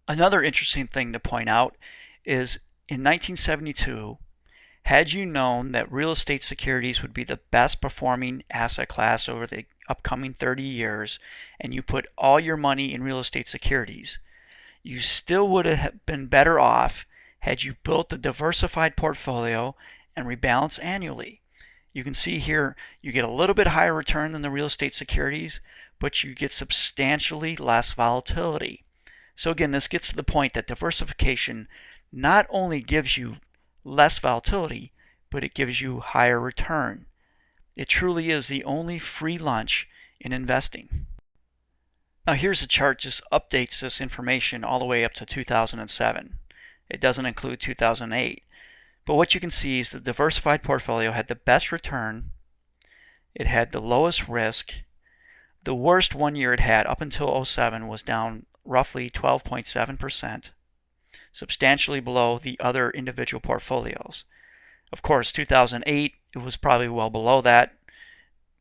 Another interesting thing to point out is in 1972, had you known that real estate securities would be the best performing asset class over the upcoming 30 years, and you put all your money in real estate securities, you still would have been better off had you built a diversified portfolio and rebalance annually. You can see here you get a little bit higher return than the real estate securities, but you get substantially less volatility. So again, this gets to the point that diversification not only gives you less volatility, but it gives you higher return. It truly is the only free lunch in investing. Now here's a chart just updates this information all the way up to 2007. It doesn't include 2008. But what you can see is the diversified portfolio had the best return, it had the lowest risk. The worst one year it had up until 07 was down roughly 12.7%, substantially below the other individual portfolios. Of course, 2008, it was probably well below that,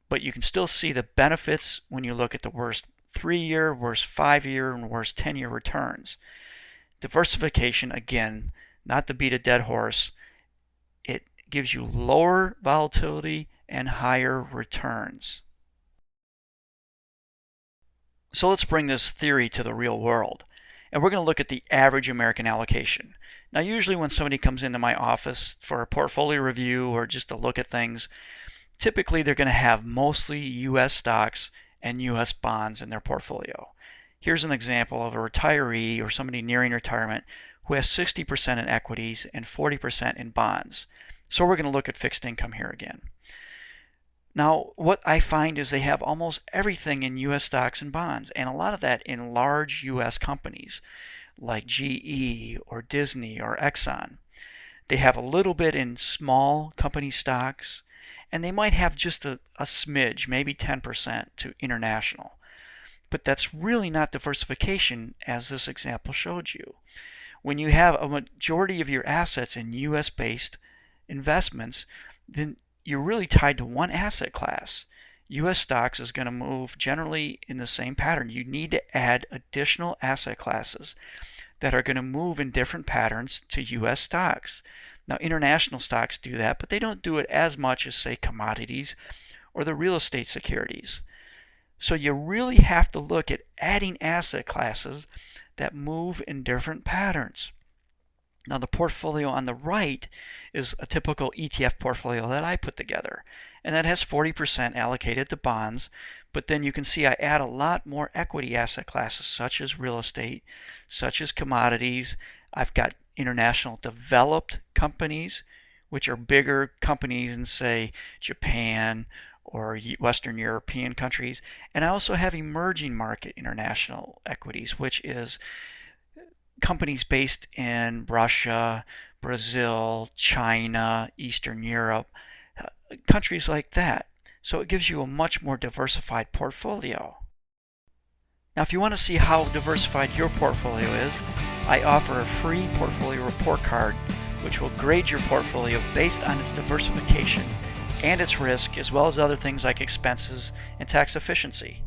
but you can still see the benefits when you look at the worst 3-year, worst 5-year, and worst 10-year returns. Diversification, again, not to beat a dead horse, it gives you lower volatility and higher returns. So let's bring this theory to the real world. And we're going to look at the average American allocation. Now usually when somebody comes into my office for a portfolio review or just to look at things, typically they're going to have mostly U.S. stocks and U.S. bonds in their portfolio. Here's an example of a retiree or somebody nearing retirement who has 60% in equities and 40% in bonds. So we're going to look at fixed income here again. Now, what I find is they have almost everything in U.S. stocks and bonds, and a lot of that in large U.S. companies like GE or Disney or Exxon. They have a little bit in small company stocks, and they might have just a smidge, maybe 10% to international. But that's really not diversification, as this example showed you. When you have a majority of your assets in U.S.-based investments, then you're really tied to one asset class. U.S. stocks is going to move generally in the same pattern. You need to add additional asset classes that are going to move in different patterns to U.S. stocks. Now, international stocks do that, but they don't do it as much as, say, commodities or the real estate securities. So you really have to look at adding asset classes that move in different patterns. Now the portfolio on the right is a typical ETF portfolio that I put together, and that has 40% allocated to bonds, but then you can see I add a lot more equity asset classes such as real estate, such as commodities. I've got international developed companies, which are bigger companies in, say, Japan or Western European countries, and I also have emerging market international equities, which is companies based in Russia, Brazil, China, Eastern Europe, countries like that. So it gives you a much more diversified portfolio. Now, if you want to see how diversified your portfolio is, I offer a free portfolio report card which will grade your portfolio based on its diversification and its risk, as well as other things like expenses and tax efficiency.